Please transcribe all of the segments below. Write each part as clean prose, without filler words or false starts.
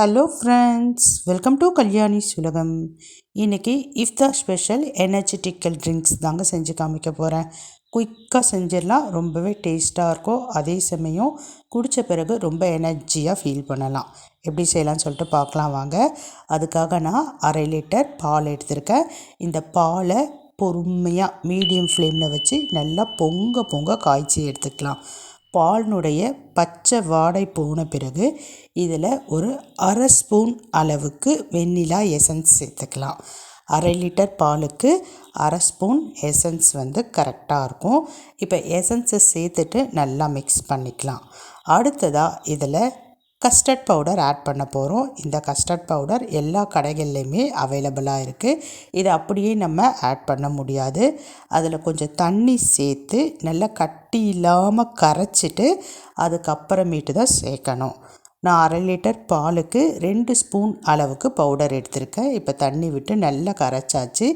Hello friends, welcome to Kalyani சுலகம். இன்றைக்கி இஃப்தார் ஸ்பெஷல் எனர்ஜெட்டிக்கல் ட்ரிங்க்ஸ் தாங்க செஞ்சு காமிக்க போகிறேன். குயிக்காக செஞ்சிடலாம், ரொம்பவே டேஸ்ட்டாக இருக்கும். அதே சமயம் குடித்த பிறகு ரொம்ப எனர்ஜியாக ஃபீல் பண்ணலாம். எப்படி செய்யலாம்னு சொல்லிட்டு பார்க்கலாம் வாங்க. அதுக்காக நான் 1/2 லிட்டர் பால் எடுத்திருக்கேன். இந்த பாலை பொறுமையாக மீடியம் ஃப்ளேமில் வச்சு நல்லா பொங்க காய்ச்சி எடுத்துக்கலாம். பாலினுடைய பச்சை வாடை போன பிறகு இதில் ஒரு 1/2 ஸ்பூன் அளவுக்கு வெண்ணிலா எசன்ஸ் சேர்த்துக்கலாம். 1/2 லிட்டர் பாலுக்கு 1/2 ஸ்பூன் எசன்ஸ் கரெக்டாக இருக்கும். இப்போ எசன்ஸை சேர்த்துட்டு நல்லா மிக்ஸ் பண்ணிக்கலாம். அடுத்ததாக இதில் கஸ்டர்ட் பவுடர் ஆட் பண்ண போகிறோம். இந்த கஸ்டர்ட் பவுடர் எல்லா கடைகள்லையுமே அவைலபிளாக இருக்குது. இதை அப்படியே நம்ம ஆட் பண்ண முடியாது. அதில் கொஞ்சம் தண்ணி சேர்த்து நல்லா கட்டி இல்லாமல் கரைச்சிட்டு அதுக்கப்புறமேட்டு தான் சேர்க்கணும். நான் 1/2 லிட்டர் பாலுக்கு 2 ஸ்பூன் அளவுக்கு பவுடர் எடுத்திருக்கேன். இப்போ தண்ணி விட்டு நல்லா கரைச்சாச்சு.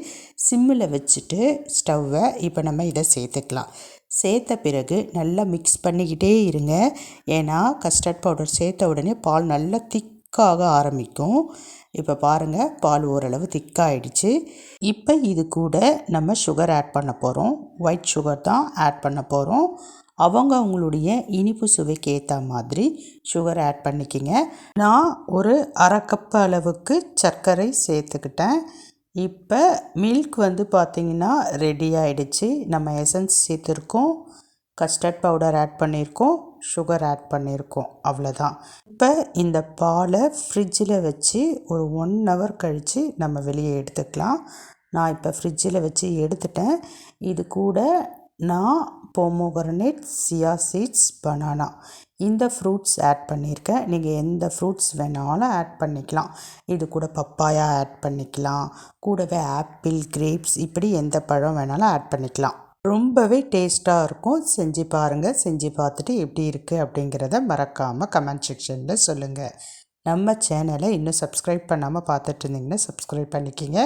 சிம்மில் வச்சுட்டு ஸ்டவ்வை இப்போ நம்ம இதை சேர்த்துக்கலாம். சேர்த்த பிறகு நல்லா மிக்ஸ் பண்ணிக்கிட்டே இருங்க. ஏன்னா கஸ்டர்ட் பவுடர் சேர்த்த உடனே பால் நல்லா திக்காக ஆரம்பிக்கும். இப்போ பாருங்கள், பால் ஓரளவு திக்காகிடுச்சு. இப்போ இது கூட நம்ம சுகர் ஆட் பண்ண போகிறோம். ஒயிட் சுகர் தான் ஆட் பண்ண போகிறோம். அவங்களுடைய இனிப்பு சுவைக்கு ஏற்ற மாதிரி சுகர் ஆட் பண்ணிக்கிங்க. நான் ஒரு 1/2 கப் அளவுக்கு சர்க்கரை சேர்த்துக்கிட்டேன். இப்போ மில்க் பார்த்திங்கன்னா ரெடி ஆகிடுச்சு. நம்ம எசன்ஸ் சேர்த்துருக்கோம், கஸ்டர்ட் பவுடர் ஆட் பண்ணியிருக்கோம், சுகர் ஆட் பண்ணியிருக்கோம், அவ்வளோதான். இப்போ இந்த பாலை ஃப்ரிட்ஜில் வச்சு ஒரு 1 ஹவர் கழித்து நம்ம வெளியே எடுத்துக்கலாம். நான் இப்போ ஃப்ரிட்ஜில் வச்சு எடுத்துட்டேன். இது கூட நான் பொமோகிரனேட், சியா சீட்ஸ், பனானா இந்த ஃப்ரூட்ஸ் ஆட் பண்ணியிருக்கேன். நீங்கள் எந்த ஃப்ரூட்ஸ் வேணாலும் ஆட் பண்ணிக்கலாம். இது கூட பப்பாயா ஆட் பண்ணிக்கலாம். கூடவே ஆப்பிள், கிரேப்ஸ், இப்படி எந்த பழம் வேணாலும் ஆட் பண்ணிக்கலாம். ரொம்பவே டேஸ்ட்டாக இருக்கும். செஞ்சு பாருங்கள். செஞ்சு பார்த்துட்டு எப்படி இருக்குது அப்படிங்கிறத மறக்காமல் கமெண்ட் செக்ஷனில் சொல்லுங்கள். நம்ம சேனலை இன்னும் சப்ஸ்கிரைப் பண்ணாமல் பார்த்துட்டு இருந்தீங்கன்னா சப்ஸ்கிரைப் பண்ணிக்கிங்க.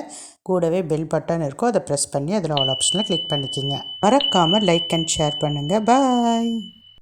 கூடவே பெல் பட்டன் இருக்கும், அதை ப்ரெஸ் பண்ணி அதில் ஆல் ஆப்ஷனில் கிளிக் பண்ணிக்கிங்க. மறக்காமல் லைக் அண்ட் ஷேர் பண்ணுங்கள். பாய்.